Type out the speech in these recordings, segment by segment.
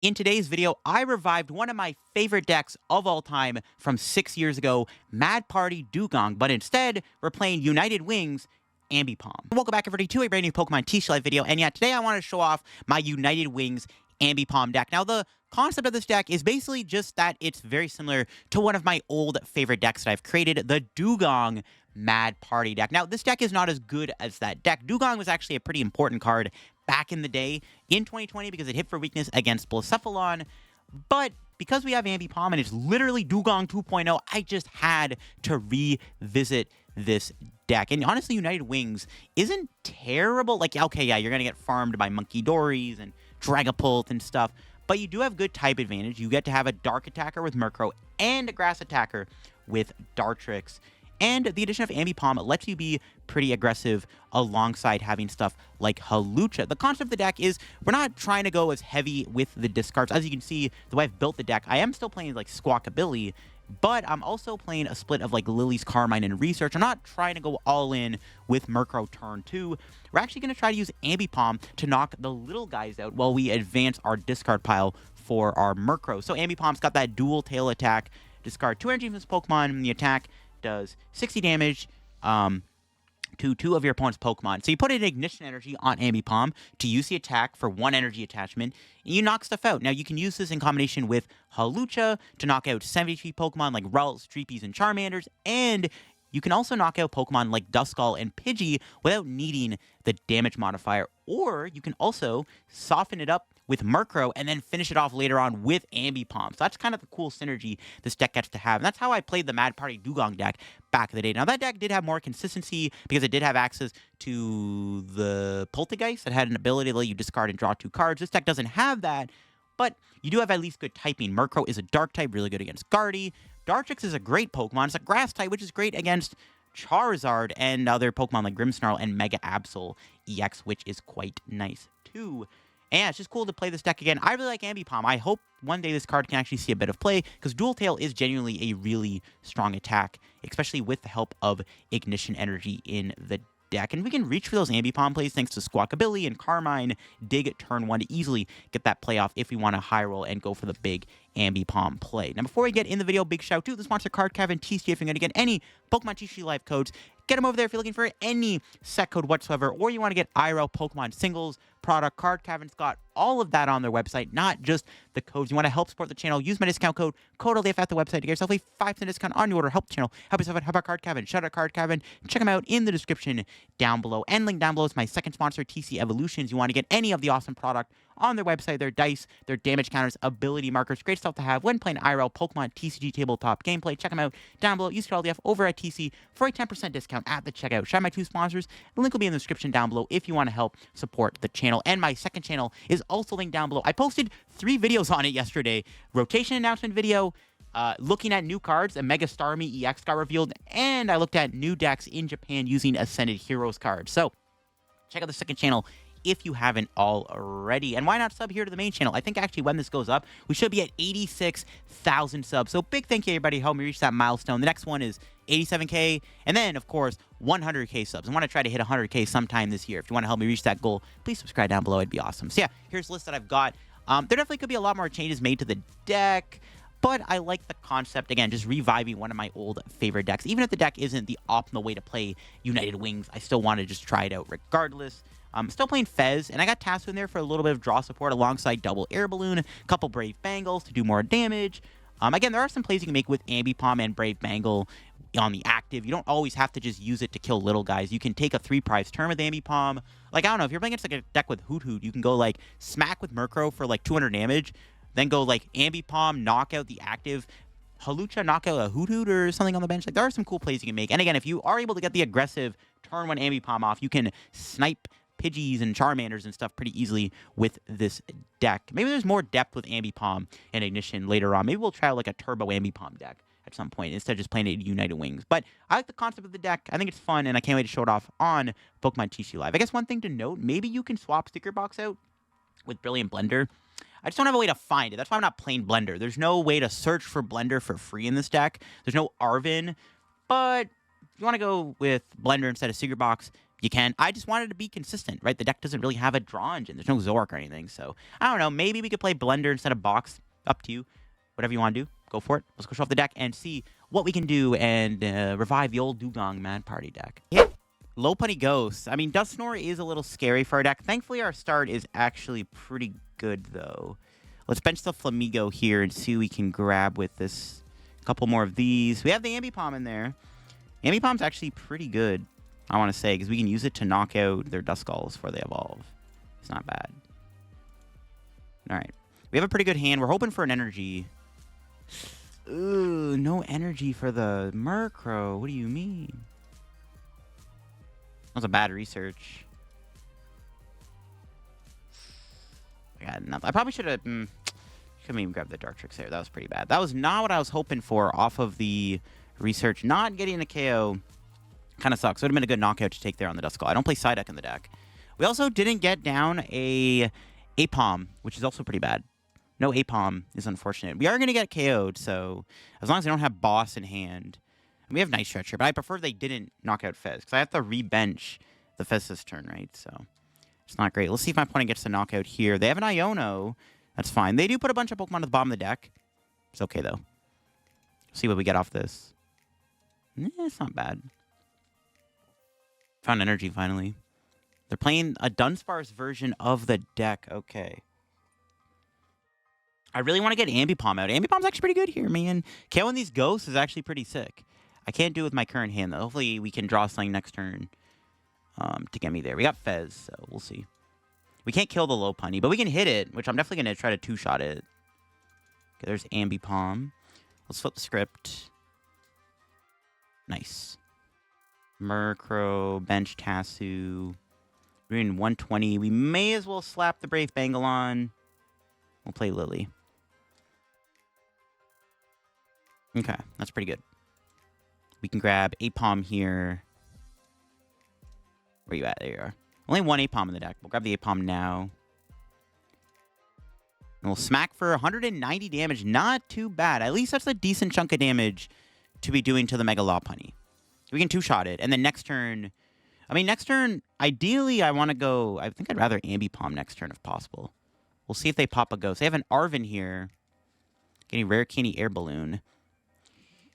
In today's video, I revived one of my favorite decks of all time from 6 years ago, Mad Party Dugong, but instead, we're playing United Wings Ambipom. Welcome back everybody to a brand new Pokemon TCG Live video, and yeah, today I want to show off my United Wings Ambipom deck. Now, the concept of this deck is basically just that it's very similar to one of my old favorite decks that I've created, the Dugong Mad Party deck. Now, this deck is not as good as that deck. Dugong was actually a pretty important card back in the day in 2020 because it hit for weakness against Blacephalon, but because we have Ambipom and it's literally Dugong 2.0, I just had to revisit this deck. And honestly, United Wings isn't terrible. Like, okay, yeah, you're going to get farmed by Monkey Dories and Dragapult and stuff, but you do have good type advantage. You get to have a Dark attacker with Murkrow and a Grass attacker with Dartrix. And the addition of Ambipom lets you be pretty aggressive alongside having stuff like Hawlucha. The concept of the deck is we're not trying to go as heavy with the discards. As you can see, the way I've built the deck, I am still playing like Squawkabilly, but I'm also playing a split of like Lillie's Carmine and Research. I'm not trying to go all in with Murkrow turn 2. We're actually going to try to use Ambipom to knock the little guys out while we advance our discard pile for our Murkrow. So Ambipom's got that dual tail attack. Discard 2 energy from this Pokemon, and the attack does 60 damage to 2 of your opponent's Pokemon. So you put an Ignition Energy on Ambipom to use the attack for 1 energy attachment, and you knock stuff out. Now, you can use this in combination with Hawlucha to knock out 70 HP Pokemon like Rowlet, Streepies, and Charmanders, and you can also knock out Pokemon like Dusknoir and Pidgey without needing the damage modifier. Or you can also soften it up with Murkrow and then finish it off later on with Ambipom. So that's kind of the cool synergy this deck gets to have. And that's how I played the Mad Party Dugong deck back in the day. Now, that deck did have more consistency because it did have access to the Poltergeist that had an ability to let you discard and draw 2 cards. This deck doesn't have that, but you do have at least good typing. Murkrow is a Dark type, really good against Guardy. Dartrix is a great Pokemon. It's a Grass type, which is great against Charizard and other Pokemon like Grimmsnarl and Mega Absol EX, which is quite nice too. And it's just cool to play this deck again. I really like Ambipom. I hope one day this card can actually see a bit of play, because Dual Tail is genuinely a really strong attack, especially with the help of Ignition Energy in the deck. And we can reach for those Ambipom plays thanks to Squawkabilly and Carmine dig at turn 1 to easily get that play off if we want to high roll and go for the big Ambipom play. Now, before we get in the video, big shout out to the sponsor Card Cavern TCG. If you're going to get any Pokemon TCG Live codes, get them over there if you're looking for any set code whatsoever, or you want to get IRL Pokemon singles product. Card Cavern's got all of that on their website, not just the codes. You want to help support the channel, use my discount code LDF at the website to get yourself a 5% discount on your order. Help the channel, help yourself out. How about Card Cavern? Shout out Card Cavern. Check them out in the description down below. And link down below is my second sponsor, TC Evolutions. You want to get any of the awesome product on their website, their dice, their damage counters, ability markers, great stuff to have when playing IRL Pokemon TCG tabletop gameplay. Check them out down below. Use code LDF over at TC for a 10% discount at the checkout. Shout out my 2 sponsors. The link will be in the description down below if you want to help support the channel. And my second channel is also linked down below. I posted 3 videos on it yesterday. Rotation announcement video, looking at new cards, a Mega Starmie EX got revealed, and I looked at new decks in Japan using Ascended Heroes cards. So check out the second channel if you haven't already. And why not sub here to the main channel? I think actually when this goes up, we should be at 86,000 subs. So big thank you everybody help me reach that milestone. The next one is 87K, and then of course 100K subs. I want to try to hit 100K sometime this year. If you want to help me reach that goal, please subscribe down below. It'd be awesome. So yeah, here's the list that I've got. There definitely could be a lot more changes made to the deck, but I like the concept, again, just reviving one of my old favorite decks. Even if the deck isn't the optimal way to play United Wings, I still want to just try it out regardless. I'm still playing Fez, and I got Tatsu in there for a little bit of draw support alongside double Air Balloon, a couple Brave Bangles to do more damage. Again, there are some plays you can make with Ambipom and Brave Bangle on the active. You don't always have to just use it to kill little guys. You can take a 3-prize turn with Ambipom. Like, I don't know, if you're playing against like a deck with Hoot Hoot, you can go like smack with Murkrow for like 200 damage, then go like Ambipom, knock out the active Hawlucha, knock out a Hoot Hoot or something on the bench. Like, there are some cool plays you can make. And again, if you are able to get the aggressive turn 1 Ambipom off, you can snipe Pidgeys and Charmanders and stuff pretty easily with this deck. Maybe there's more depth with Ambipom and Ignition later on. Maybe we'll try like a Turbo Ambipom deck at some point instead of just playing it United Wings. But I like the concept of the deck. I think it's fun, and I can't wait to show it off on Pokemon TCG Live. I guess one thing to note, maybe you can swap Secret Box out with Brilliant Blender. I just don't have a way to find it. That's why I'm not playing Blender. There's no way to search for Blender for free in this deck. There's no Arvin, but if you want to go with Blender instead of Secret Box, you can. I just wanted to be consistent, right? The deck doesn't really have a draw engine. There's no Zoroark or anything. So, I don't know. Maybe we could play Blender instead of Box. Up to you. Whatever you want to do, go for it. Let's go show off the deck and see what we can do and revive the old Dugong Mad Party deck. Yeah. Lopunny Ghost. I mean, Dusknoir is a little scary for our deck. Thankfully, our start is actually pretty good, though. Let's bench the Flamigo here and see what we can grab with this. A couple more of these. We have the Ambipom in there. Ambipom's actually pretty good, I want to say, because we can use it to knock out their Duskulls before they evolve. It's not bad. All right. We have a pretty good hand. We're hoping for an energy. Ooh, no energy for the Murkrow. What do you mean? That was a bad research. I got nothing. I probably should have... couldn't even grab the Dartrix there. That was pretty bad. That was not what I was hoping for off of the research. Not getting a KO kind of sucks. Would have been a good knockout to take there on the Duskull. I don't play Psyduck in the deck. We also didn't get down a Aipom, which is also pretty bad. No Aipom is unfortunate. We are going to get KO'd, so as long as they don't have Boss in hand. And we have Night Stretcher, but I prefer they didn't knock out Fez, because I have to re-bench the Fez this turn, right? So it's not great. Let's see if my opponent gets the knockout here. They have an Iono. That's fine. They do put a bunch of Pokemon at the bottom of the deck. It's okay, though. See what we get off this. It's not bad. Found energy, finally. They're playing a Dunsparce version of the deck. Okay. I really want to get Ambipom out. Ambipom's actually pretty good here, man. KOing these ghosts is actually pretty sick. I can't do it with my current hand, though. Hopefully we can draw something next turn to get me there. We got Fez, so we'll see. We can't kill the Lopunny, but we can hit it, which I'm definitely going to try to two-shot it. Okay, there's Ambipom. Let's flip the script. Nice. Murkrow, bench Tassu. We're in 120. We may as well slap the Brave Bangle on. We'll play Lillie. Okay, that's pretty good. We can grab Aipom here. Where you at? There you are. Only one Aipom in the deck. We'll grab the Aipom now. And we'll smack for 190 damage. Not too bad. At least that's a decent chunk of damage to be doing to the Mega Lopunny. We can two-shot it. And then next turn... I mean, next turn, ideally, I want to go... I think I'd rather Ambipom next turn if possible. We'll see if they pop a ghost. They have an Arven here. Getting Rare Candy Air Balloon.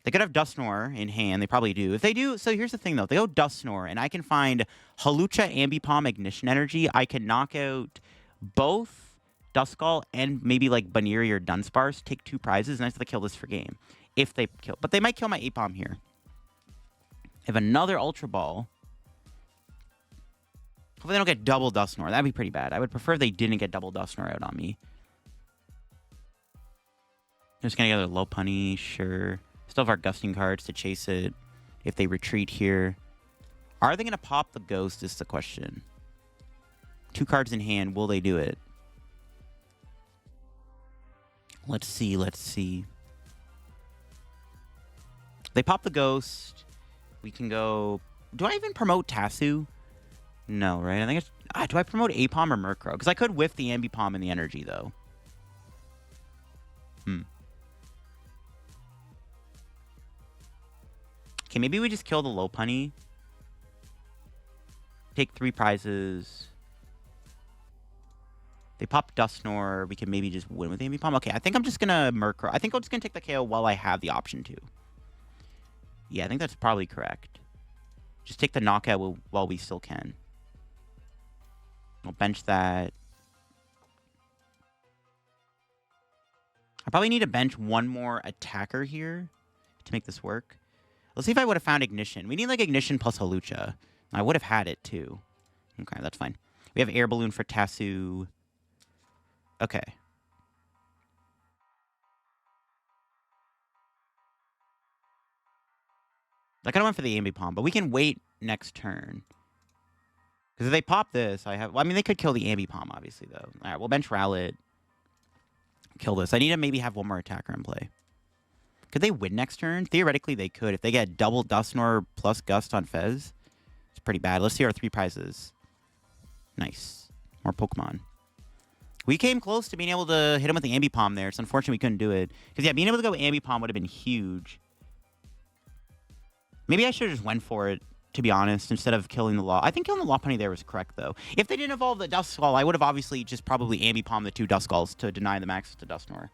They could have Dusknoir in hand. They probably do. If they do... So here's the thing, though. If they go Dusknoir, and I can find Hawlucha, Ambipom, Ignition Energy, I can knock out both Duskull and maybe, like, Baniri or Dunsparce. Take 2 prizes, and I have to kill this for game. If they kill... But they might kill my Aipom here. I have another Ultra Ball. Hopefully they don't get double Dusknoir. That'd be pretty bad. I would prefer if they didn't get double Dusknoir out on me. Just gonna get a Lopunny, sure. Still have our Gusting cards to chase it if they retreat here. Are they gonna pop the ghost is the question. 2 cards in hand, will they do it? Let's see, let's see. They pop the ghost. We can go... Do I even promote Tassu? No, right? I think it's... do I promote Aipom or Murkrow? Because I could whiff the Ambipom and the energy, though. Okay, maybe we just kill the Lopunny. Take 3 prizes. They pop Dusknoir. We can maybe just win with Ambipom. Okay, I think I'm just going to Murkrow. I think I'm just going to take the KO while I have the option to. Yeah, I think that's probably correct. Just take the knockout while we still can. We'll bench that. I probably need to bench one more attacker here to make this work. Let's see if I would have found Ignition. We need, like, Ignition plus Hawlucha. I would have had it, too. Okay, that's fine. We have Air Balloon for Tassu. Okay. I kind of went for the Ambipom, but we can wait next turn. Because if they pop this, I have... Well, I mean, they could kill the Ambipom, obviously, though. All right, we'll bench Rowlet. Kill this. I need to maybe have one more attacker in play. Could they win next turn? Theoretically, they could. If they get double Dusknoir plus Gust on Fez, it's pretty bad. Let's see our 3 prizes. Nice. More Pokemon. We came close to being able to hit him with the Ambipom there. It's unfortunate we couldn't do it. Because, yeah, being able to go Ambipom would have been huge. Maybe I should have just went for it to be honest, instead of killing the Law. I think killing the Lopunny there was correct, though. If they didn't evolve the Dusknoir, I would have obviously just probably Ambipom the 2 Duskulls to deny them access to Dusknoir.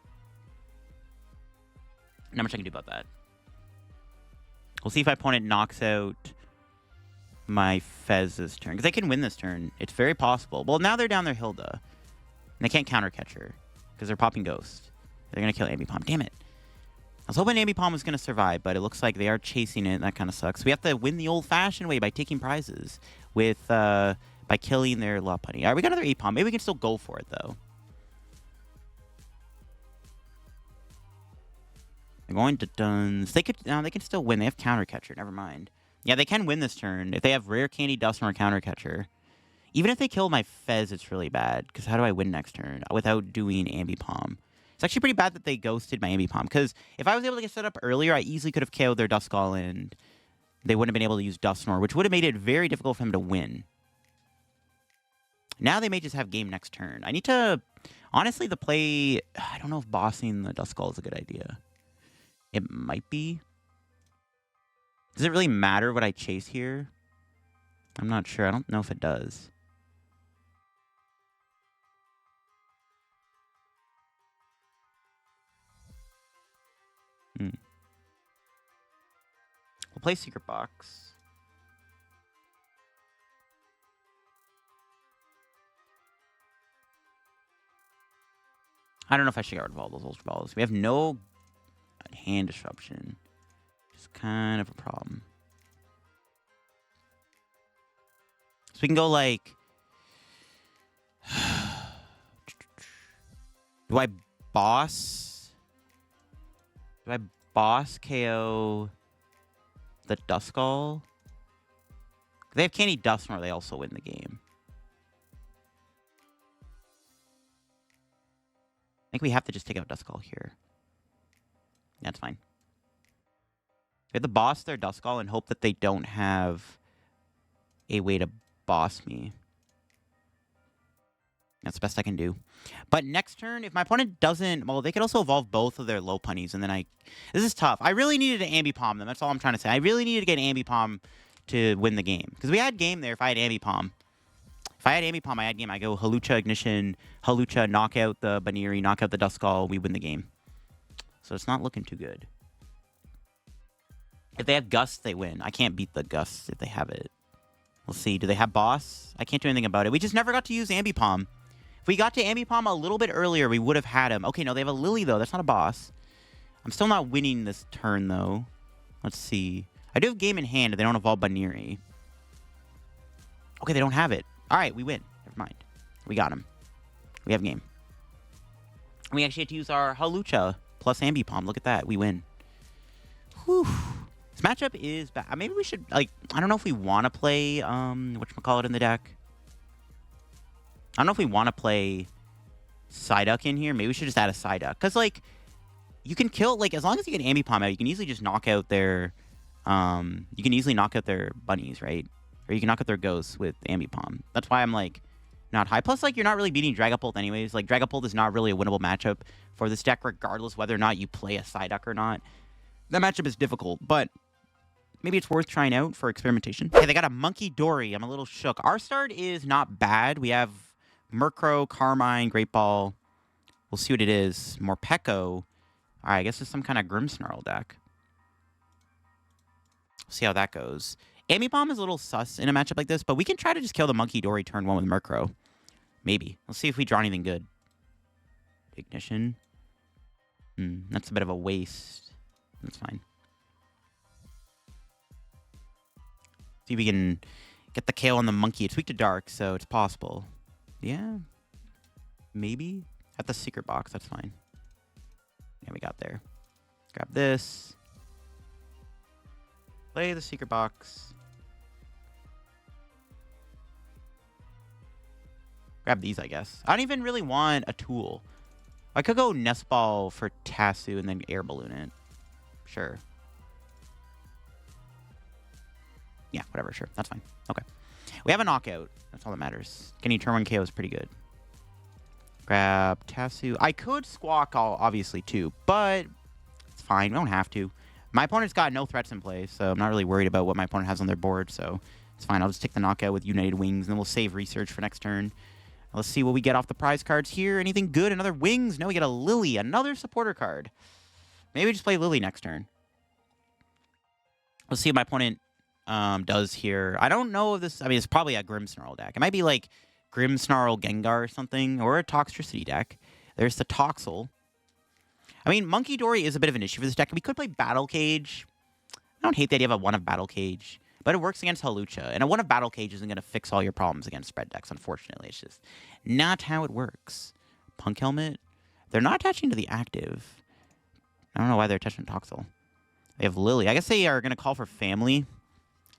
Not much I can do about that. We'll see if my opponent knocks out my Fez this turn. Because they can win this turn. It's very possible. Well, now they're down their Hilda. And they can't counter catch her. Because they're popping Ghost. They're going to kill Ambipom. Damn it. I was hoping Ambipom was going to survive, but it looks like they are chasing it. That kind of sucks. We have to win the old-fashioned way by taking prizes with by killing their Lopunny. All right, we got another Aipom. Maybe we can still go for it, though. They're going to Duns. They can still win. They have Counter Catcher. Never mind. Yeah, they can win this turn if they have Rare Candy, Dusknoir, Counter Catcher. Even if they kill my Fez, it's really bad. Because how do I win next turn without doing Ambipom? It's actually pretty bad that they ghosted my Ambipom, because if I was able to get set up earlier, I easily could have KO'd their Duskull, and they wouldn't have been able to use Dusknoir, which would have made it very difficult for them to win. Now they may just have game next turn. I need to... Honestly, the play... I don't know if bossing the Duskull is a good idea. It might be. Does it really matter what I chase here? I'm not sure. I don't know if it does. We'll play Secret Box. I don't know if I should get rid of all those Ultra Balls. We have no hand disruption. It's kind of a problem. So we can go like... Do I boss KO the Duskull? If they have Candy Dusknoir, they also win the game. I think we have to just take out Duskull here. That's fine. We have to boss their Duskull and hope that they don't have a way to boss me. That's the best I can do. But next turn, if my opponent doesn't... Well, they could also evolve both of their Lopunnies, and then I... This is tough. I really needed to Ambipom them. That's all I'm trying to say. I really needed to get Ambipom to win the game. Because we had game there if I had Ambipom. If I had Ambipom, I had game. I go Hawlucha, Ignition, Hawlucha, knock out the Baniri, knock out the Duskull, we win the game. So it's not looking too good. If they have Gust, they win. I can't beat the Gust if they have it. We'll see. Do they have Boss? I can't do anything about it. We just never got to use Ambipom. If we got to Ambipom a little bit earlier, we would have had him. Okay, no, they have a Lillie, though. That's not a boss. I'm still not winning this turn, though. Let's see. I do have game in hand if they don't evolve Baniri. Okay, they don't have it. All right, we win. Never mind. We got him. We have game. We actually had to use our Hawlucha plus Ambipom. Look at that. We win. Whew. This matchup is bad. Maybe we should, like, I don't know if we want to play, whatchamacallit in the deck. I don't know if we want to play Psyduck in here. Maybe we should just add a Psyduck. Because, like, you can kill, like, as long as you get Ambipom out, you can easily just knock out their, you can easily knock out their bunnies, right? Or you can knock out their ghosts with Ambipom. That's why I'm, like, not high. Plus, like, you're not really beating Dragapult anyways. Like, Dragapult is not really a winnable matchup for this deck, regardless whether or not you play a Psyduck or not. That matchup is difficult, but maybe it's worth trying out for experimentation. Okay, they got a Monkey Dory. I'm a little shook. Our start is not bad. We have Murkrow, Carmine, Great Ball. We'll see what it is. Morpeko. All right, I guess it's some kind of Grimmsnarl deck. We'll see how that goes. Ambipom is a little sus in a matchup like this, but we can try to just kill the Monkey Dory turn 1 with Murkrow. Maybe. Let's see if we draw anything good. Ignition. That's a bit of a waste. That's fine. See if we can get the KO on the monkey. It's weak to dark, so it's possible. Yeah. Maybe. At the secret box, that's fine. Yeah, we got there. Grab this. Play the secret box. Grab these, I guess. I don't even really want a tool. I could go Nest Ball for Tassu and then Air Balloon it. Sure. Yeah, whatever, sure. That's fine. Okay. We have a knockout. That's all that matters. Getting turn 1 KO is pretty good. Grab Tassu. I could Squawk, obviously, too, but it's fine. We don't have to. My opponent's got no threats in play, so I'm not really worried about what my opponent has on their board, so it's fine. I'll just take the knockout with United Wings, and then we'll save research for next turn. Let's see what we get off the prize cards here. Anything good? Another Wings? No, we get a Lillie, another supporter card. Maybe just play Lillie next turn. Let's see what my opponent does here. I don't know if this... I mean, it's probably a Grimmsnarl deck. It might be like Grimmsnarl Gengar or something, or a Toxtricity deck. There's the Toxel. I mean, Monkey Dory is a bit of an issue for this deck. We could play Battle Cage. I don't hate the idea of a 1 of Battle Cage, but it works against Hawlucha. And a 1 of Battle Cage isn't going to fix all your problems against spread decks, unfortunately. It's just not how it works. Punk Helmet. They're not attaching to the active. I don't know why they're attaching to Toxel. They have Lillie. I guess they are going to call for Family.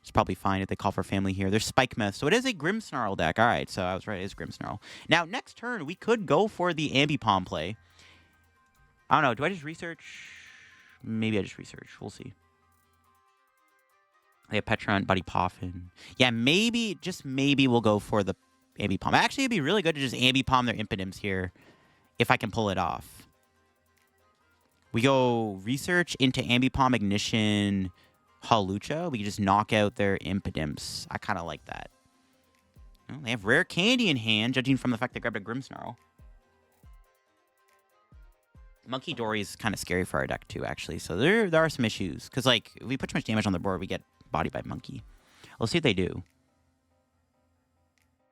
It's probably fine if they call for Family here. There's Spike Meth. So it is a Grimmsnarl deck. All right, so I was right. It is Grimmsnarl. Now, next turn, we could go for the Ambipom play. I don't know. Do I just research? Maybe I just research. We'll see. They have Petron, Buddy Poffin. Yeah, maybe, just maybe we'll go for the Ambipom. Actually, it'd be really good to just Ambipom their Impidimps here if I can pull it off. We go research into Ambipom, Ignition, Hawlucha. We can just knock out their Impidimps. I kind of like that. Well, they have Rare Candy in hand, judging from the fact they grabbed a Grimmsnarl. Monkey Dory is kind of scary for our deck, too, actually. So there are some issues. Because, like, if we put too much damage on the board, we get bodied by Monkey. Let's see what they do.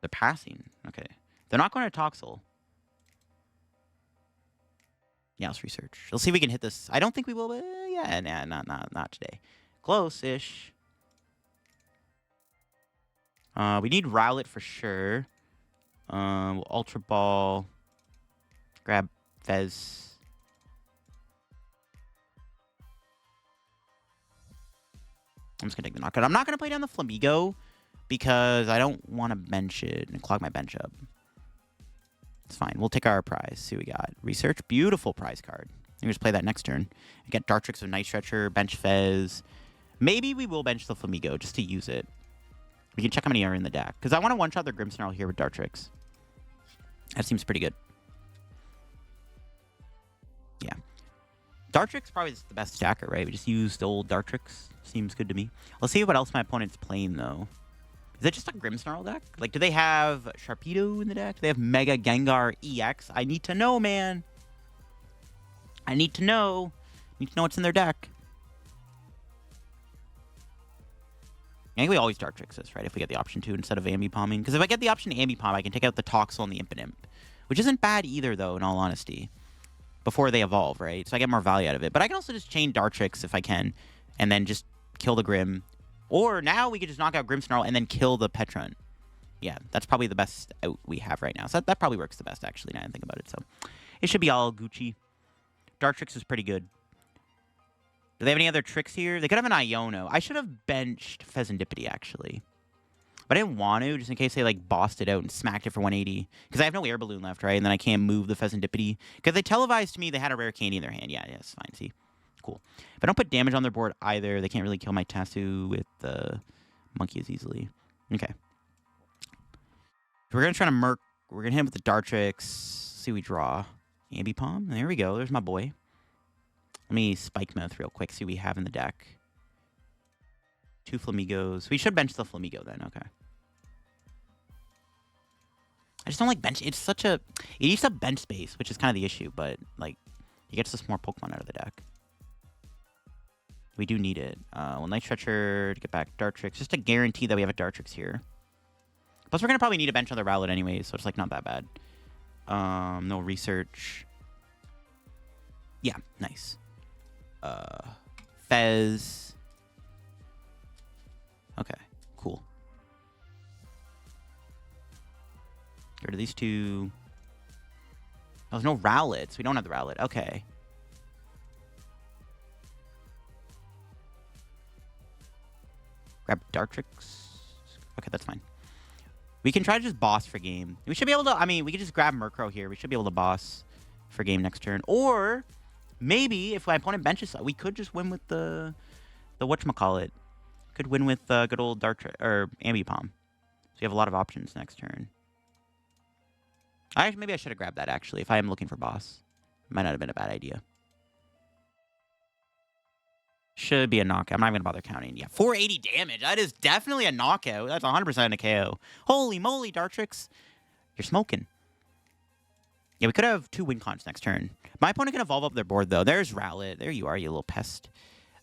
They're passing. Okay. They're not going to Toxel. Yeah, let's research. Let's see if we can hit this. I don't think we will, but yeah, nah, not today. Close-ish. We need Rowlet for sure. We'll Ultra Ball. Grab Fez. I'm just going to take the knockout. I'm not going to play down the Flamigo because I don't want to bench it and clog my bench up. It's fine. We'll take our prize. See what we got. Research. Beautiful prize card. We can just play that next turn. We get Dartrix of Night Stretcher, bench Fez. Maybe we will bench the Flamigo just to use it. We can check how many are in the deck. Because I want to one-shot their Grimmsnarl here with Dartrix. That seems pretty good. Yeah. Dartrix probably is the best stacker, right? We just used old Dartrix. Seems good to me. Let's see what else my opponent's playing, though. Is it just a Grimmsnarl deck? Like, do they have Sharpedo in the deck? Do they have Mega Gengar EX? I need to know, man. I need to know. I need to know what's in their deck. I think we always Dartrix this, right? If we get the option to instead of Ambipomming. Because if I get the option to Ambipom, I can take out the Toxel and the Impidimp. Which isn't bad either, though, in all honesty. Before they evolve, right? So I get more value out of it. But I can also just chain Dartrix if I can. And then just kill the Grim. Or now we could just knock out Grimmsnarl and then kill the Petron. Yeah, that's probably the best out we have right now. So that probably works the best, actually, now I think about it. So it should be all Gucci. Dartrix is pretty good. Do they have any other tricks here? They could have an Iono. I should have benched Fezandipiti, actually. But I didn't want to, just in case they, like, bossed it out and smacked it for 180. Because I have no Air Balloon left, right? And then I can't move the Fezandipiti. Because they televised to me they had a Rare Candy in their hand. Yeah, it's fine, see? Cool. If I don't put damage on their board either, they can't really kill my Tasu with the Monkey as easily. Okay. So we're going to try to Murk. We're going to hit him with the Dartrix. See what we draw. Ambipom. There we go. There's my boy. Let me Spike Mouth real quick. See what we have in the deck. 2 Flamigos. We should bench the Flamigo then. Okay. I just don't like bench. It's such a... It eats up bench space, which is kind of the issue. But, like, it gets us more Pokemon out of the deck. We do need it. Well, Night Stretcher to get back Dartrix. Just to guarantee that we have a Dartrix here. Plus, we're going to probably need a bench on the Rowlet anyways, so it's, like, not that bad. No research. Yeah, nice. Fez. Okay, cool. Get rid of these 2. Oh, there's no Rowlets. We don't have the Rowlet. Okay. Grab Dartrix. Okay, that's fine. We can try to just boss for game. We should be able to... I mean, we could just grab Murkrow here. We should be able to boss for game next turn. Or maybe if my opponent benches... We could just win with the whatchamacallit. Could win with good old Dartrix or Ambipom. So you have a lot of options next turn. Maybe I should have grabbed that, actually, if I am looking for boss. Might not have been a bad idea. Should be a knockout. I'm not even going to bother counting. Yeah, 480 damage. That is definitely a knockout. That's 100% a KO. Holy moly, Dartrix. You're smoking. Yeah, we could have 2 win cons next turn. My opponent can evolve up their board, though. There's Rowlet. There you are, you little pest.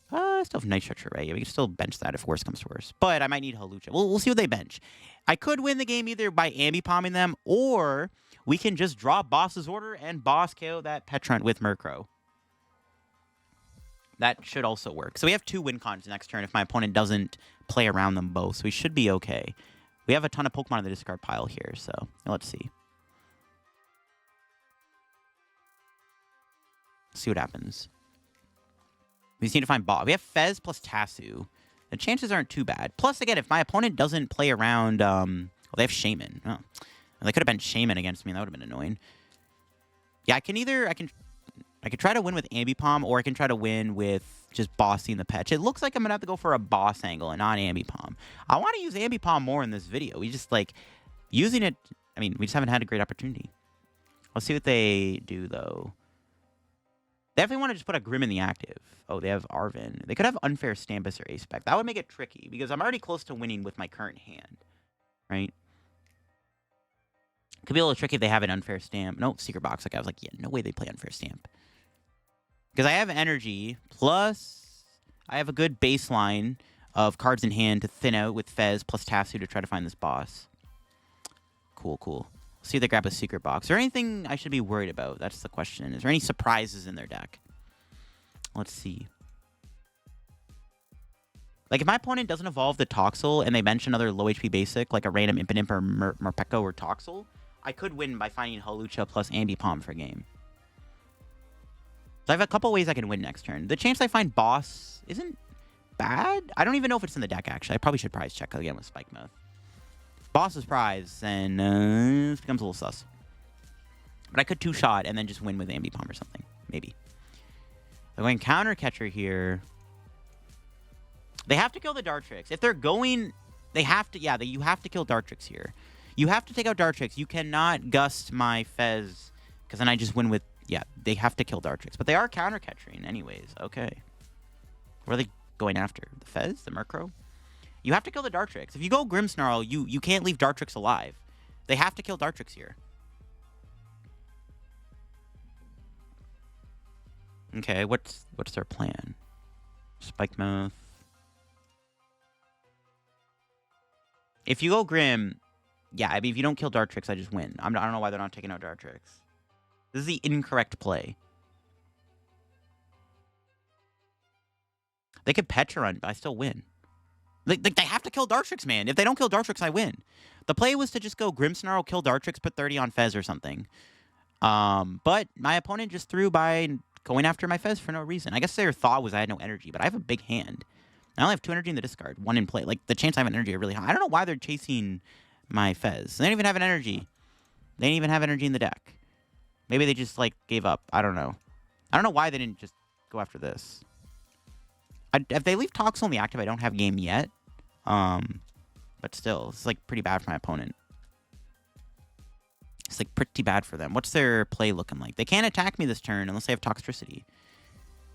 Still have Night Stretcher, right? Yeah, we can still bench that if worse comes to worse. But I might need Hawlucha. We'll see what they bench. I could win the game either by Ambipomming them, or we can just draw Boss's Order and Boss KO that Petrunt with Murkrow. That should also work. So we have 2 win cons next turn if my opponent doesn't play around them both. So we should be okay. We have a ton of Pokemon in the discard pile here, so let's see. Let's see what happens. We just need to find Boss. We have Fez plus Tassu. The chances aren't too bad. Plus, again, if my opponent doesn't play around... well, they have Shaman. Oh. They could have been Shaman against me. That would have been annoying. Yeah, I could try to win with Ambipom, or I can try to win with just bossing the Petch. It looks like I'm going to have to go for a boss angle and not Ambipom. I want to use Ambipom more in this video. We just, like, using it... I mean, we just haven't had a great opportunity. Let's see what they do, though. They definitely want to just put a Grim in the active. Oh, they have Arven. They could have Unfair Stampus or Aspec. That would make it tricky, because I'm already close to winning with my current hand. Right? Could be a little tricky if they have an Unfair Stamp. No, Secret Box. Like, I was like, yeah, no way they play Unfair Stamp. Because I have energy, plus I have a good baseline of cards in hand to thin out with Fez plus Tassu to try to find this boss. Cool, cool. See if they grab a Secret Box. Is there anything I should be worried about? That's the question. Is there any surprises in their deck? Let's see. Like, if my opponent doesn't evolve the Toxel and they bench another low HP basic, like a random Impidimp or Murkrow or Toxel, I could win by finding Hawlucha plus Ambipom for game. So I have a couple ways I can win next turn. The chance I find Boss isn't bad. I don't even know if it's in the deck, actually. I probably should prize check again with Spike Mouth. Boss's prize, and this becomes a little sus. But I could 2-shot and then just win with Ambipom or something. Maybe. I'm going Counter Catcher here. They have to kill the Dartrix. If they're going... They have to... Yeah, you have to kill Dartrix here. You have to take out Dartrix. You cannot gust my Fez, because then I just win with... Yeah, they have to kill Dartrix. But they are Counter Catching anyways. Okay. What are they going after? The Fez? The Murkrow? You have to kill the Dartrix. If you go Grimmsnarl, you can't leave Dartrix alive. They have to kill Dartrix here. Okay, what's their plan? Spike Mouth. If you go Grim, yeah, I mean, if you don't kill Dartrix, I just win. I don't know why they're not taking out Dartrix. This is the incorrect play. They could Petrarun, but I still win. They have to kill Dartrix, man. If they don't kill Dartrix, I win. The play was to just go Grimmsnarl, kill Dartrix, put 30 on Fez or something. But my opponent just threw by going after my Fez for no reason. I guess their thought was I had no energy, but I have a big hand. I only have 2 energy in the discard, 1 in play. Like, the chance I have an energy are really high. I don't know why they're chasing my Fez. They don't even have an energy. They didn't even have energy in the deck. Maybe they just, like, gave up. I don't know. I don't know why they didn't just go after this. If they leave Toxel in the active, I don't have game yet. But still, it's, like, pretty bad for my opponent. It's, like, pretty bad for them. What's their play looking like? They can't attack me this turn unless they have Toxtricity.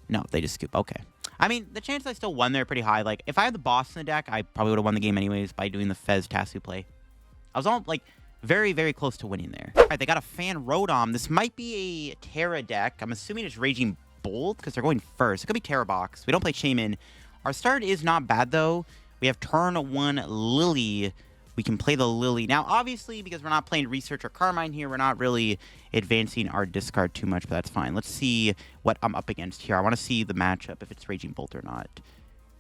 No, they just scoop. Okay. I mean, the chance I still won there pretty high. Like, if I had the boss in the deck, I probably would have won the game anyways by doing the Fez Tassu play. I was all, like, very, very close to winning there. All right, they got a Fan Rotom. This might be a Terra deck. I'm assuming it's Raging Bolt because they're going first. It could be Terra Box. We don't play Shaman. Our start is not bad, though. We have turn 1 Lillie. We can play the Lillie. Now, obviously, because we're not playing Research or Carmine here, we're not really advancing our discard too much, but that's fine. Let's see what I'm up against here. I want to see the matchup, if it's Raging Bolt or not.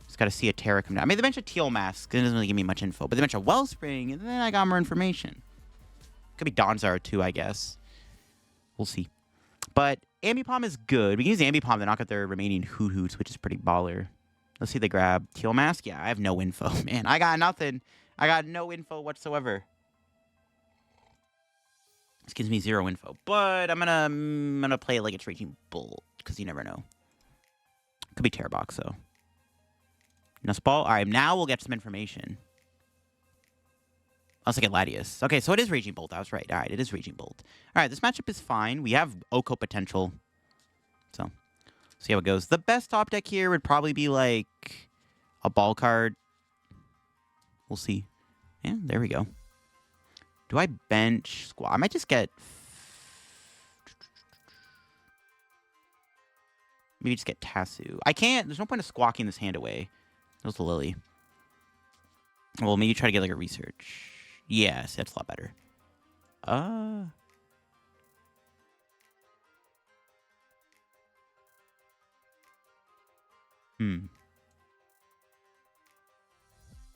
Just got to see a Terra come down. I mean, they mentioned Teal Mask. It doesn't really give me much info, but they mentioned Wellspring, and then I got more information. Could be Donzar, too, I guess. We'll see. But Ambipom is good. We can use Ambipom to knock out their remaining Hoots, which is pretty baller. Let's see if they grab Teal Mask. Yeah, I have no info. Man, I got nothing. I got no info whatsoever. This gives me 0 info. But I'm gonna play it like it's Raging Bolt, because you never know. Could be Terra Box, though. Nest Ball. Alright, now we'll get some information. Let's look at Latias. Okay, so it is Raging Bolt. I was right. Alright, it is Raging Bolt. Alright, this matchup is fine. We have Oko potential. So, See how it goes. The best top deck here would probably be like a ball card. We'll see. Yeah, there we go. Do I bench Squawk? I might just get... Maybe just get Tassu. I can't... There's no point of squawking this hand away. That was the Lillie. Well, maybe try to get like a research. Yes, that's a lot better.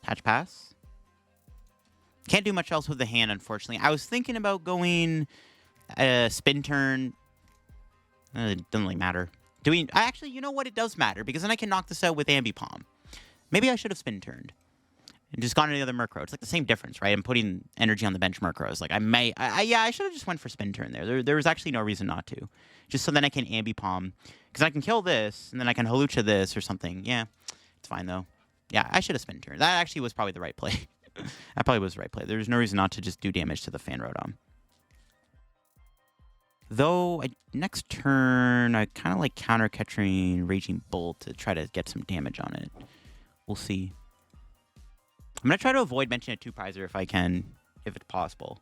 Hatch pass. Can't do much else with the hand, unfortunately. I was thinking about going spin turn. It doesn't really matter. Actually, you know what? It does matter, because then I can knock this out with Ambipom. Maybe I should have spin turned and just gone to the other Murkrow. It's like the same difference, right? I'm putting energy on the bench Murkrows. Like, I should have just went for spin turn there. There was actually no reason not to. Just so then I can Ambipom. Because I can kill this, and then I can Hawlucha this or something. Yeah, it's fine, though. Yeah, I should have spin turned. That actually was probably the right play. That probably was the right play. There's no reason not to just do damage to the Fanrodom. Though, next turn, I kind of like counter-catching Raging Bolt to try to get some damage on it. We'll see. I'm going to try to avoid benching a 2-prizer if I can, if it's possible.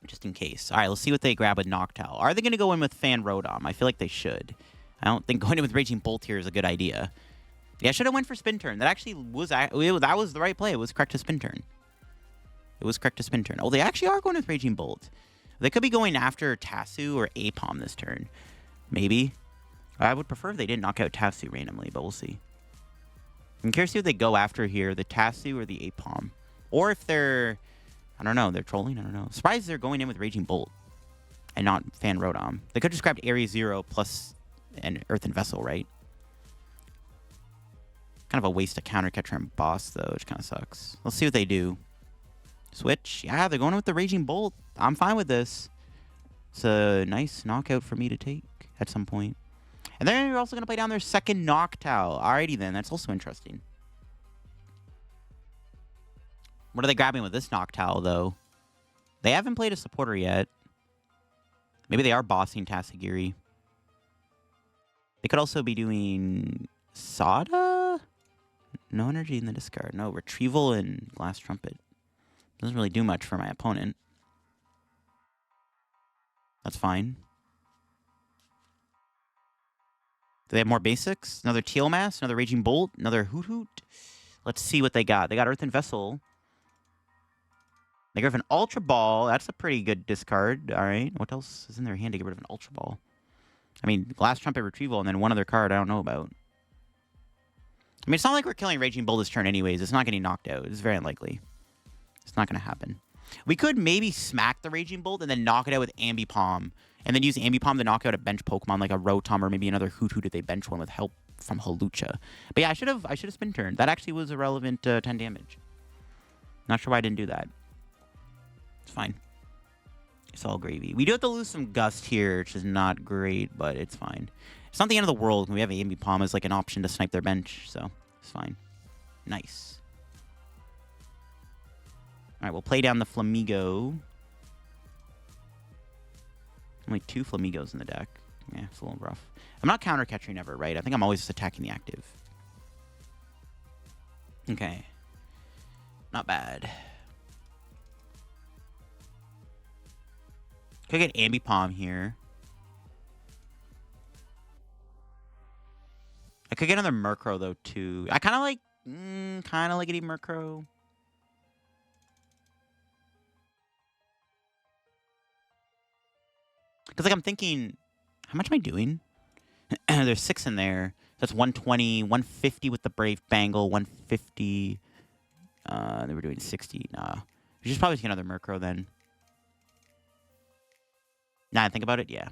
Just in case. All right, let's see what they grab with Noctowl. Are they going to go in with Fanrodom? I feel like they should. I don't think going in with Raging Bolt here is a good idea. Yeah, I should have went for spin turn. That actually was that was the right play. It was correct to spin turn. It was correct to spin turn. Oh, they actually are going with Raging Bolt. They could be going after Tassu or Aipom this turn. Maybe. I would prefer if they didn't knock out Tassu randomly, but we'll see. I'm curious to see what they go after here, the Tassu or the Aipom. Or if they're... I don't know. They're trolling? I don't know. Surprised they're going in with Raging Bolt and not Fanrodom. They could just grab Area 0 plus an Earthen Vessel, right? Kind of a waste of counter catcher and boss, though, which kind of sucks. Let's see what they do. Switch. Yeah, they're going with the Raging Bolt. I'm fine with this. It's a nice knockout for me to take at some point. And then you're also going to play down their second Noctowl. Alrighty then. That's also interesting. What are they grabbing with this Noctowl, though? They haven't played a supporter yet. Maybe they are bossing Tatsugiri. They could also be doing Sada? No energy in the discard. No, Retrieval and Glass Trumpet. Doesn't really do much for my opponent. That's fine. Do they have more basics? Another Teal Mass? Another Raging Bolt? Another Hoot Hoot? Let's see what they got. They got Earthen Vessel. They grab an Ultra Ball. That's a pretty good discard. All right. What else is in their hand to get rid of an Ultra Ball? I mean, Glass Trumpet, Retrieval, and then one other card I don't know about. I mean, it's not like we're killing Raging Bull this turn anyways. It's not getting knocked out. It's very unlikely. It's not going to happen. We could maybe smack the Raging Bolt and then knock it out with Ambipom. And then use Ambipom to knock out a bench Pokemon like a Rotom or maybe another Hoot Hoot if they bench one with help from Hawlucha. But yeah, I should have spin turned. That actually was a relevant 10 damage. Not sure why I didn't do that. It's fine. It's all gravy. We do have to lose some Gust here, which is not great, but it's fine. It's not the end of the world when we have Ambipom as like an option to snipe their bench, so it's fine. Nice. Alright, we'll play down the Flamigo. Only 2 Flamigos in the deck. Yeah, it's a little rough. I'm not counter-catching ever, right? I think I'm always just attacking the active. Okay. Not bad. Could get Ambipom here. I could get another Murkrow, though, too. I kind of like getting Murkrow. Because, like, I'm thinking, how much am I doing? There's 6 in there. That's 120, 150 with the Brave Bangle, 150. They were doing 60. Nah. We should probably get another Murkrow, then. Now I think about it, yeah.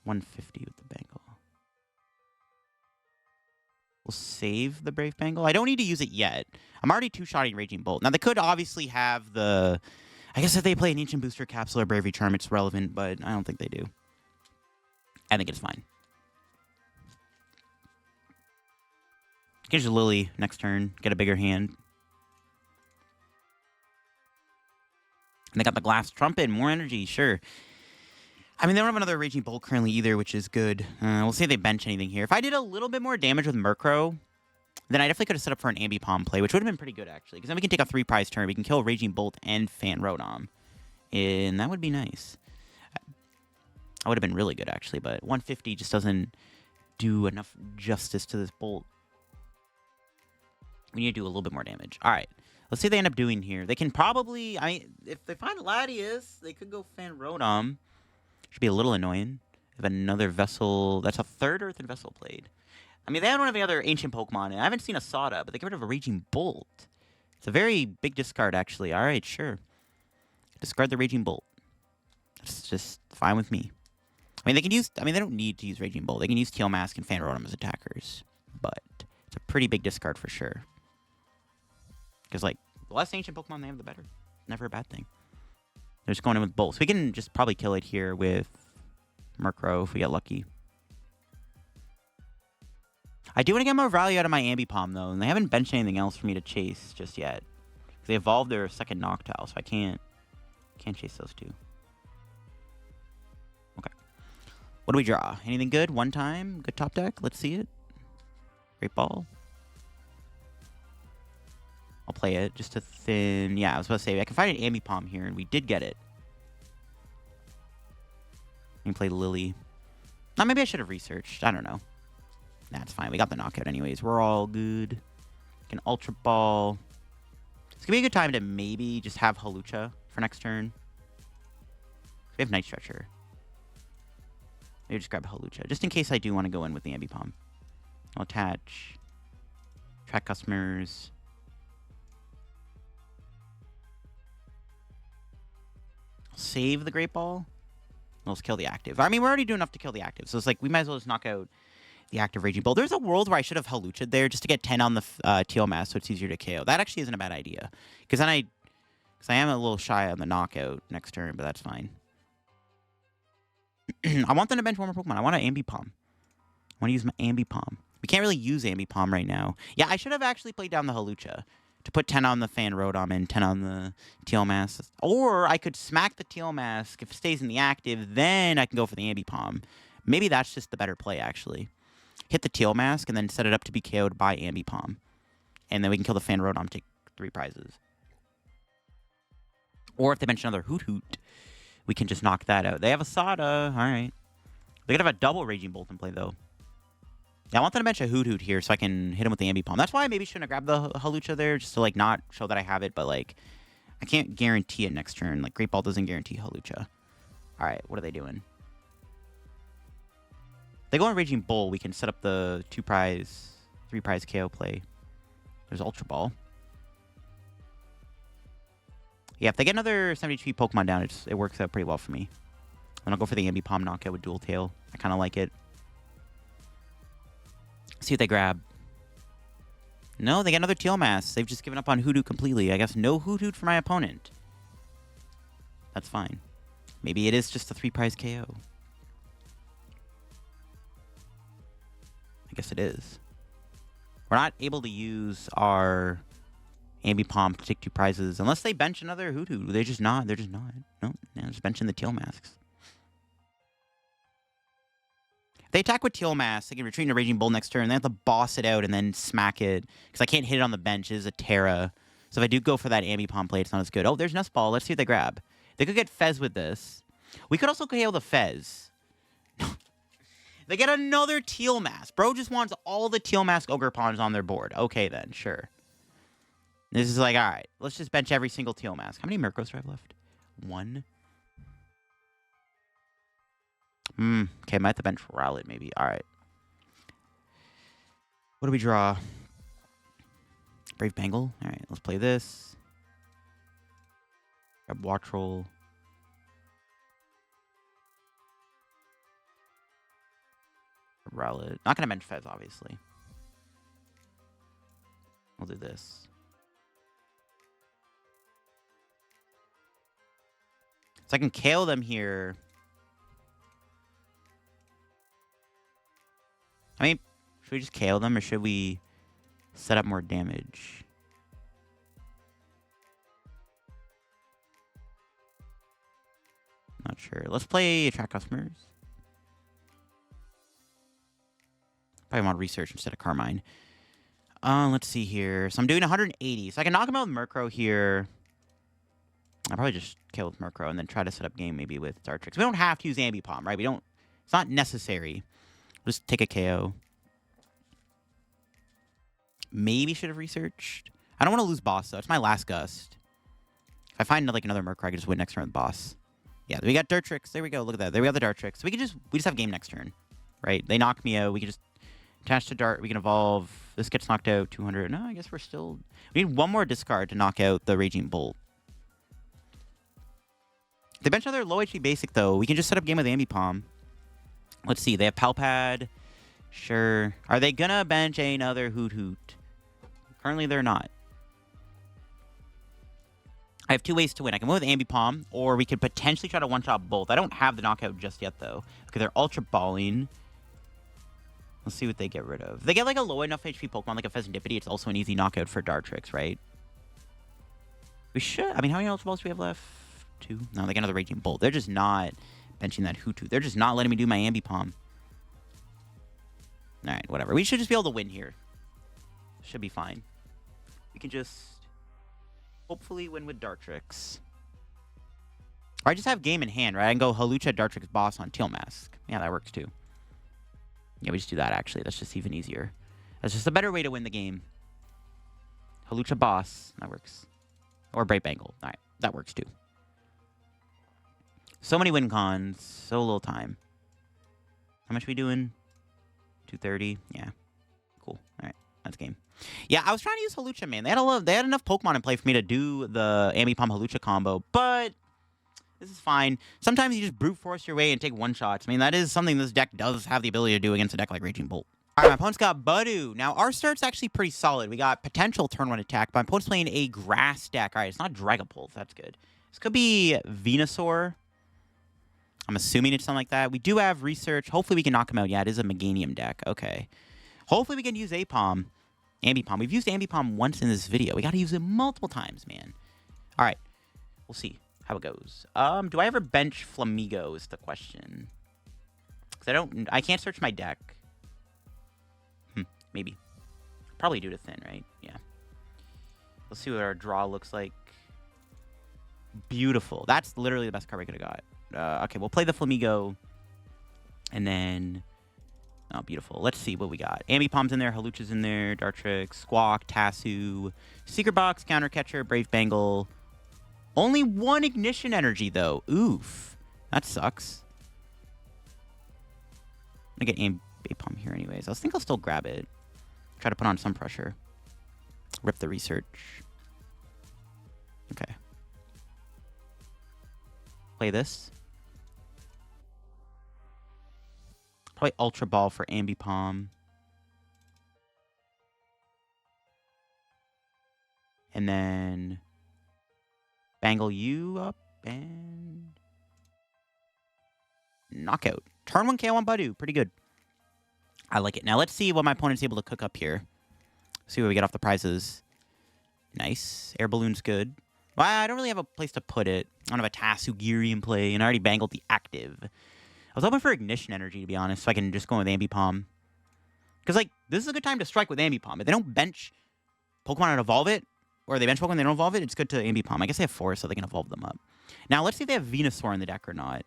150 with the Bangle. We'll save the Brave Bangle. I don't need to use it yet. I'm already two-shotting Raging Bolt. Now, they could obviously have the... I guess if they play an Ancient Booster Capsule or Bravery Charm, it's relevant, but I don't think they do. I think it's fine. Get your Lillie next turn. Get a bigger hand. And they got the Glass Trumpet. More energy, sure. I mean, they don't have another Raging Bolt currently either, which is good. We'll see if they bench anything here. If I did a little bit more damage with Murkrow, then I definitely could have set up for an Ambipom play, which would have been pretty good, actually. Because then we can take a 3-prize turn. We can kill Raging Bolt and Fan Rotom. And that would be nice. That would have been really good, actually. But 150 just doesn't do enough justice to this Bolt. We need to do a little bit more damage. All right. Let's see what they end up doing here. They can probably... I mean, if they find Latias, they could go Fan Rotom. Should be a little annoying. If another Vessel... That's a third Earthen Vessel played. I mean, they don't have any other ancient Pokemon. I haven't seen a Sada, but they get rid of a Raging Bolt. It's a very big discard, actually. All right, sure. Discard the Raging Bolt. That's just fine with me. I mean, they can use... I mean, they don't need to use Raging Bolt. They can use Teal Mask and Fan Rotom as attackers. But it's a pretty big discard for sure. Because, like, the less ancient Pokemon they have, the better. Never a bad thing. They're just going in with Bolt. So we can just probably kill it here with Murkrow if we get lucky. I do want to get more value out of my Ambipom, though. And they haven't benched anything else for me to chase just yet. They evolved their second Noctowl, so I can't chase those two. Okay. What do we draw? Anything good? One time? Good top deck? Let's see it. Great Ball. I'll play it just to thin... Yeah, I was supposed to say, I can find an Ambipom here, and we did get it. We can play Lillie. Now, maybe I should have researched. I don't know. That's fine. We got the knockout anyways. We're all good. Can Ultra Ball. It's going to be a good time to maybe just have Hawlucha for next turn. We have Night Stretcher. Maybe just grab Hawlucha, just in case I do want to go in with the Ambipom. I'll attach. Track customers. Save the Great Ball. Let's kill the active. I mean, we're already doing enough to kill the active, so it's like we might as well just knock out the active Raging Bolt. There's a world where I should have Hawlucha there just to get 10 on the Teal Mask, so it's easier to KO. That actually isn't a bad idea, because then I am a little shy on the knockout next turn, but that's fine. I want them to bench one more Pokemon. I want an Ambipom. I want to use my Ambipom. We can't really use Ambipom right now. Yeah, I should have actually played down the Hawlucha to put 10 on the Fan Rotom and 10 on the Teal Mask. Or I could smack the Teal Mask. If it stays in the active, then I can go for the Ambipom. Maybe that's just the better play, actually. Hit the Teal Mask and then set it up to be KO'd by Ambipom. And then we can kill the Fan Rotom, take 3 prizes. Or if they bench another Hoot Hoot, we can just knock that out. They have a Sada. All right. They could have a double Raging Bolt in play, though. Yeah, I want them to bench a Hoot Hoot here so I can hit him with the Ambipom. That's why I maybe shouldn't have grabbed the Hawlucha there, just to, like, not show that I have it. But, like, I can't guarantee it next turn. Like, Great Ball doesn't guarantee Hawlucha. All right, what are they doing? They go on Raging Bull. We can set up the 2-prize, 3-prize KO play. There's Ultra Ball. Yeah, if they get another 70 HP Pokemon down, it works out pretty well for me. And I'll go for the Ambipom knockout with Dual Tail. I kind of like it. See what they grab. No, they get another Teal Mask. They've just given up on Hoot Hoot completely. I guess no Hoot Hoot for my opponent. That's fine. Maybe it is just a 3-prize KO. I guess it is. We're not able to use our Ambipom to take 2 prizes unless they bench another Hoot Hoot. They're just not. They're just not. No, they're just benching the Teal Masks. If they attack with Teal Mask, they can retreat into Raging Bull next turn. They have to boss it out and then smack it. Because I can't hit it on the bench. It is a Terra. So if I do go for that Ambipom play, it's not as good. Oh, there's Nest Ball. Let's see what they grab. They could get Fez with this. We could also KO the Fez. They get another Teal Mask. Bro just wants all the Teal Mask Ogerpons on their board. Okay, then. Sure. This is like, all right. Let's just bench every single Teal Mask. How many Murkrows do I have left? 1. Okay, I might have to bench Rowlet, maybe. All right. What do we draw? Brave Bangle. All right, let's play this. Grab Wattrel. Rowlet. Not going to bench Fez, obviously. We'll do this. So I can KO them here. I mean, should we just KO them or should we set up more damage? Not Not sure. Let's play Attract Customers. Probably want research instead of Carmine. Let's see here. So I'm doing 180. So I can knock him out with Murkrow here. I'll probably just kill with Murkrow and then try to set up game maybe with Dartrix. We don't have to use Ambipom, right? We don't. It's not necessary. We'll just take a KO. Maybe should have researched. I don't want to lose boss, though. It's my last gust. If I find like another Murkrow, I can just win next turn with boss. Yeah, we got Dartrix. There we go. Look at that. There we got the Dartrix. We just have game next turn, right? They knock me out. We can just attach to Dart. We can evolve. This gets knocked out. 200. No, I guess we're still. We need one more discard to knock out the Raging Bolt. If they bench another low HP basic, though, we can just set up game with Ambipom. Let's see. They have Palpad. Sure. Are they gonna bench another Hoot Hoot? Currently, they're not. I have two ways to win. I can win with Ambipom, or we could potentially try to one-shot both. I don't have the knockout just yet, though. Okay, they're Ultra Balling. Let's see what they get rid of. If they get like a low enough HP Pokemon, like a Fezandipiti, it's also an easy knockout for Dartrix, right? We should. I mean, how many Ultra Balls do we have left? 2? No, they got another Raging Bolt. They're just not benching that Hoot Hoot. They're just not letting me do my Ambipom. Alright, whatever. We should just be able to win here. Should be fine. We can just hopefully win with Dartrix. Or I just have game in hand, right? I can go Hawlucha Dartrix boss on Teal Mask. Yeah, that works too. Yeah, we just do that, actually. That's just even easier. That's just a better way to win the game. Hawlucha boss. That works. Or Brave Bangle. Alright, that works too. So many win cons. So little time. How much are we doing? 230. Yeah. Cool. Alright, that's game. Yeah, I was trying to use Hawlucha, man. They had enough Pokemon in play for me to do the Ambipom Hawlucha combo, but this is fine. Sometimes you just brute force your way and take one-shots. I mean, that is something this deck does have the ability to do against a deck like Raging Bolt. Alright, my opponent's got Budew. Now, our start's actually pretty solid. We got potential turn 1 attack, but my opponent's playing a grass deck. Alright, it's not Dragapult. That's good. This could be Venusaur. I'm assuming it's something like that. We do have research. Hopefully we can knock him out. Yeah, it is a Meganium deck. Okay. Hopefully we can use Aipom. Ambipom. We've used Ambipom once in this video. We got to use it multiple times, man. All right. We'll see how it goes. Do I ever bench Flamigo is the question. Because I can't search my deck. Maybe. Probably due to thin, right? Yeah. Let's see what our draw looks like. Beautiful. That's literally the best card we could have got. Okay, we'll play the Flamigo. And then... Oh, beautiful. Let's see what we got. Ambipom's in there. Hawlucha's in there. Dartrix, Squawk, Tassu, Secret Box, Counter Catcher, Brave Bangle. Only one Ignition Energy, though. Oof. That sucks. I'm going to get Aipom here anyways. I think I'll still grab it. Try to put on some pressure. Rip the research. Okay. Play this. Probably Ultra Ball for Ambipom. And then Bangle you up and knockout. Turn 1 KO on Budew. Pretty good. I like it. Now let's see what my opponent's able to cook up here. See what we get off the prizes. Nice. Air Balloon's good. Well, I don't really have a place to put it. I don't have a Tatsugiri in play, and I already bangled the active. I was hoping for Ignition Energy, to be honest, so I can just go with Ambipom. Because, like, this is a good time to strike with Ambipom. If they don't bench Pokemon and evolve it, or they bench Pokemon and they don't evolve it, it's good to Ambipom. I guess they have 4, so they can evolve them up. Now, let's see if they have Venusaur in the deck or not.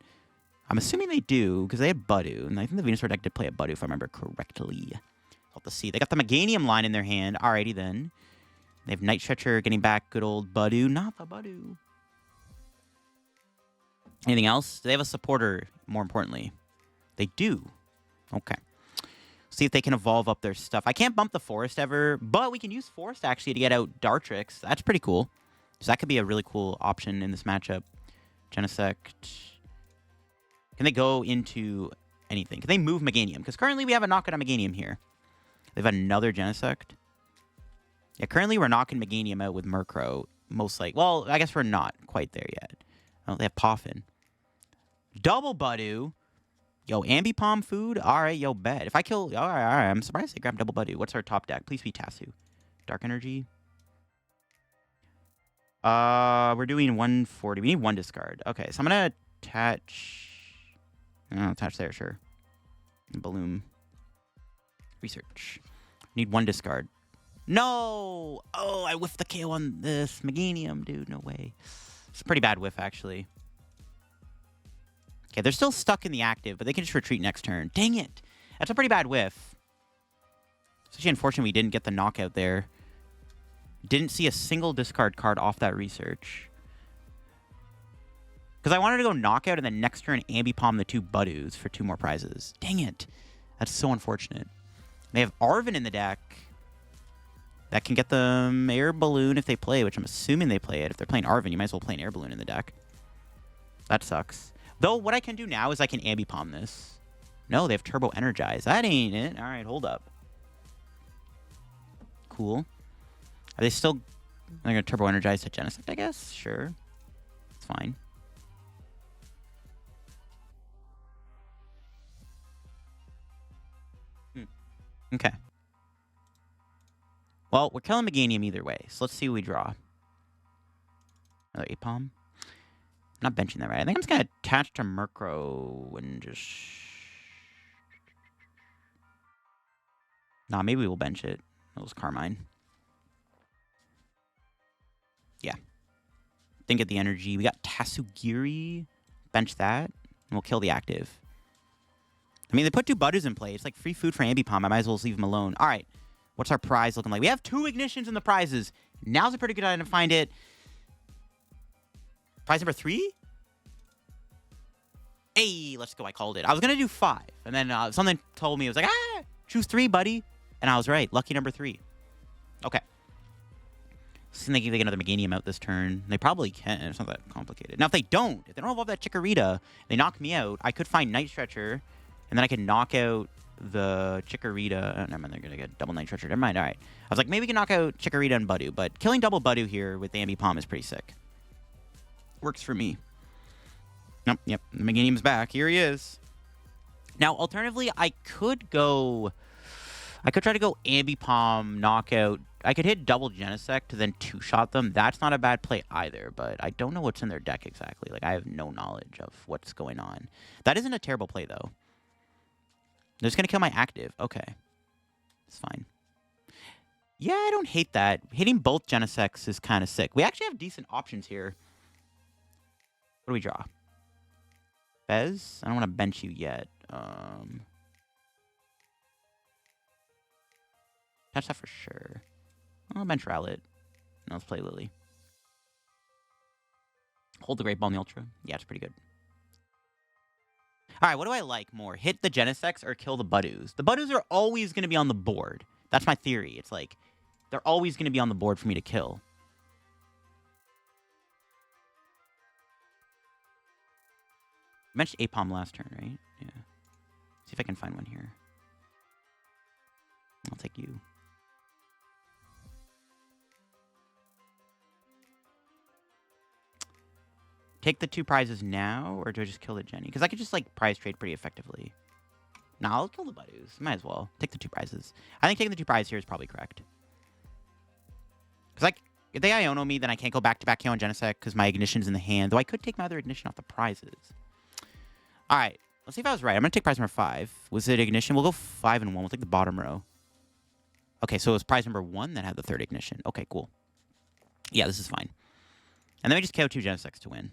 I'm assuming they do, because they have Budew. And I think the Venusaur deck did play a Budew, if I remember correctly. I'll have to see. They got the Meganium line in their hand. Alrighty, then. They have Night Stretcher getting back good old Budew. Not the Budew. Anything else? Do they have a supporter, more importantly? They do. Okay. See if they can evolve up their stuff. I can't bump the Forest ever, but we can use Forest, actually, to get out Dartrix. That's pretty cool. So that could be a really cool option in this matchup. Genesect. Can they go into anything? Can they move Meganium? Because currently we have a knockout on Meganium here. They have another Genesect. Yeah, currently we're knocking Meganium out with Murkrow. Most like, well, I guess we're not quite there yet. Oh, they have Poffin. Double Budew. Yo, Ambipom food? Alright, yo, bet. If I kill... Alright. I'm surprised they grabbed double Budew. What's our top deck? Please be Tassu. Dark Energy. We're doing 140. We need one discard. Okay, so I'm gonna attach. Oh, attach there, sure. Balloon. Research. Need one discard. No! Oh, I whiffed the KO on this. Meganium, dude. No way. It's a pretty bad whiff, actually. Okay, they're still stuck in the active, but they can just retreat next turn. Dang it! That's a pretty bad whiff. It's actually unfortunate we didn't get the knockout there. Didn't see a single discard card off that research. Because I wanted to go knockout and then next turn Ambipom the 2 Budoos for 2 more prizes. Dang it. That's so unfortunate. They have Arven in the deck. That can get them Air Balloon if they play, which I'm assuming they play it. If they're playing Arven, you might as well play an Air Balloon in the deck. That sucks. Though, what I can do now is I can Ambipom this. No, they have Turbo Energize. That ain't it. All right, hold up. Cool. Are they still... They're going to Turbo Energize to Genesect, I guess? Sure. It's fine. Okay. Well, we're killing Meganium either way, so let's see what we draw. Another Aipom. I'm not benching that, right? I think I'm just going to attach to Murkrow and just... Nah, maybe we'll bench it. That was Carmine. Yeah. Didn't get the energy. We got Tatsugiri. Bench that. And we'll kill the active. I mean, they put 2 Budoos in play. It's like free food for Ambipom. I might as well just leave him alone. All right. What's our prize looking like? We have 2 Ignitions in the prizes. Now's a pretty good time to find it. Prize number 3? Hey, let's go. I called it. I was going to do 5. And then something told me, it was like, choose 3, buddy. And I was right. Lucky number 3. Okay. So they can get another Meganium out this turn. They probably can. It's not that complicated. Now, if they don't evolve that Chikorita, they knock me out. I could find Night Stretcher, and then I can knock out the Chikorita. Oh, never mind. They're going to get double Night Stretcher. Never mind. All right. I was like, maybe we can knock out Chikorita and Budoo, but killing double Budoo here with the Ambipom is pretty sick. Works for me. Nope. Yep. Meganium's back. Here he is. Now, alternatively, I could try to go Ambipom, knockout. I could hit double Genesect to then 2-shot them. That's not a bad play either, but I don't know what's in their deck exactly. Like, I have no knowledge of what's going on. That isn't a terrible play, though. They're just going to kill my active. Okay. It's fine. Yeah, I don't hate that. Hitting both Genesects is kind of sick. We actually have decent options here. What do we draw? Fez? I don't want to bench you yet. Catch that for sure. I'll bench Rowlet. Now let's play Lillie. Hold the Great Ball in the Ultra. Yeah, it's pretty good. Alright, what do I like more? Hit the Genesects or kill the Budoos? The Budoos are always going to be on the board. That's my theory. It's like, they're always going to be on the board for me to kill. I mentioned Aipom last turn, right? Yeah. See if I can find one here. I'll take you. Take the 2 prizes now, or do I just kill the Jenny? Because I could just, like, prize trade pretty effectively. Nah, I'll kill the Budoos. Might as well. Take the 2 prizes. I think taking the 2 prizes here is probably correct. Because, like, if they Iono me, then I can't go back-to-back KO on Genesect because my Ignition's in the hand. Though I could take my other Ignition off the prizes. Alright. Let's see if I was right. I'm going to take prize number 5. Was it Ignition? We'll go 5 and 1. We'll take the bottom row. Okay, so it was prize number 1 that had the 3rd Ignition. Okay, cool. Yeah, this is fine. And then we just KO 2 Genesects to win.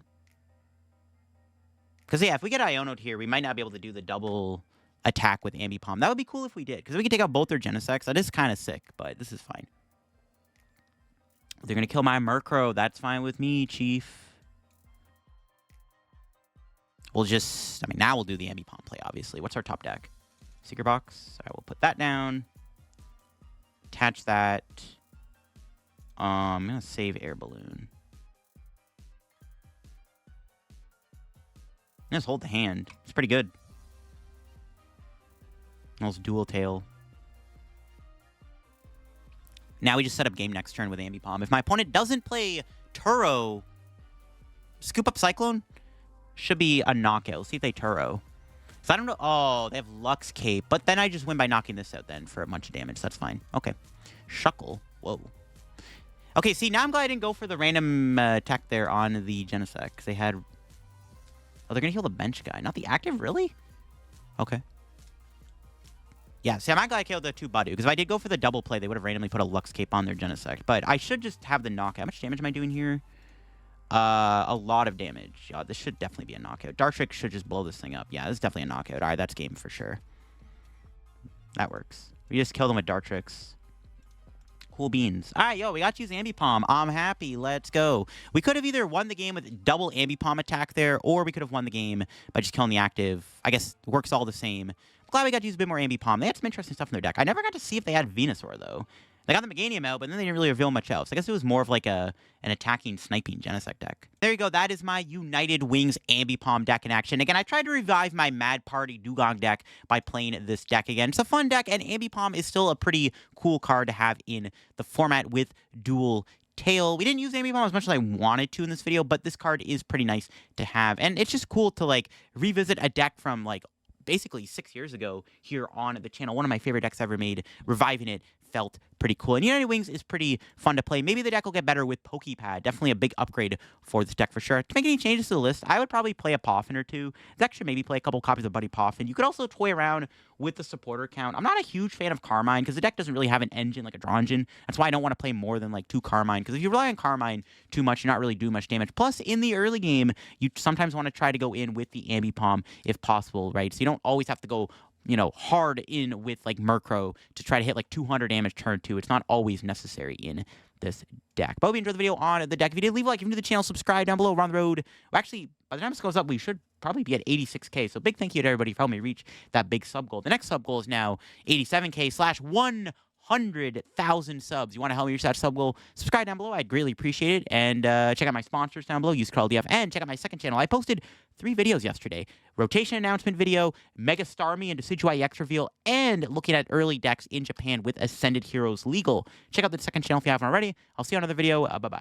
Because, yeah, if we get Iono'd here, we might not be able to do the double attack with Ambipom. That would be cool if we did. Because we could take out both their Genesects. That is kind of sick, but this is fine. They're going to kill my Murkrow. That's fine with me, Chief. We'll just... I mean, now we'll do the Ambipom play, obviously. What's our top deck? Secret Box. All right, we'll put that down. Attach that. I'm going to save Air Balloon. Just hold the hand. It's pretty good. Almost dual tail. Now we just set up game next turn with Ambipom. If my opponent doesn't play Turo, scoop up Cyclone should be a knockout. Let's see if they Turo. So I don't know. Oh, they have Lux Cape. But then I just win by knocking this out then for a bunch of damage. That's fine. Okay. Shuckle. Whoa. Okay, see, now I'm glad I didn't go for the random attack there on the Genesect. They had... Oh, they're going to heal the bench guy. Not the active? Really? Okay. Yeah, see, I'm glad I killed the 2 Badu, because if I did go for the double play, they would have randomly put a Lux Cape on their Genesect. But I should just have the knockout. How much damage am I doing here? A lot of damage. This should definitely be a knockout. Dartrix should just blow this thing up. Yeah, this is definitely a knockout. All right, that's game for sure. That works. We just killed him with Dartrix. Cool beans. All right, yo, we got to use Ambipom. I'm happy. Let's go. We could have either won the game with double Ambipom attack there, or we could have won the game by just killing the active. I guess it works all the same. I'm glad we got to use a bit more Ambipom. They had some interesting stuff in their deck. I never got to see if they had Venusaur, though. They got the Meganium out, but then they didn't really reveal much else. I guess it was more of like an attacking, sniping Genesect deck. There you go. That is my United Wings Ambipom deck in action. Again, I tried to revive my Mad Party Dugong deck by playing this deck again. It's a fun deck, and Ambipom is still a pretty cool card to have in the format with dual tail. We didn't use Ambipom as much as I wanted to in this video, but this card is pretty nice to have. And it's just cool to like revisit a deck from like basically 6 years ago here on the channel. One of my favorite decks ever made. Reviving it felt pretty cool. And United Wings is pretty fun to play. Maybe the deck will get better with Pokepad. Definitely a big upgrade for this deck for sure. To make any changes to the list, I would probably play a Poffin or two. Deck should maybe play a couple copies of Buddy Poffin. You could also toy around with the supporter count. I'm not a huge fan of Carmine because the deck doesn't really have an engine like a draw engine. That's why I don't want to play more than like 2 Carmine, because if you rely on Carmine too much, you're not really doing much damage. Plus, in the early game, you sometimes want to try to go in with the Ambipom if possible, right? So you don't always have to go, you know, hard in with like Murkrow to try to hit like 200 damage turn 2. It's not always necessary in this deck. But hope you enjoyed the video on the deck. If you did, leave a like, if you're new to the channel, subscribe down below. We're on the road. Well, actually, by the time this goes up, we should probably be at 86K. So big thank you to everybody for helping me reach that big sub goal. The next sub goal is now 87K / 100,000 subs. You want to help me reach that sub goal? Subscribe down below. I'd greatly appreciate it. And check out my sponsors down below. Use code LDF. And check out my second channel. I posted 3 videos yesterday. Rotation announcement video, Mega Starmie and Decidueye EX reveal, and looking at early decks in Japan with Ascended Heroes Legal. Check out the second channel if you haven't already. I'll see you on another video. Bye-bye.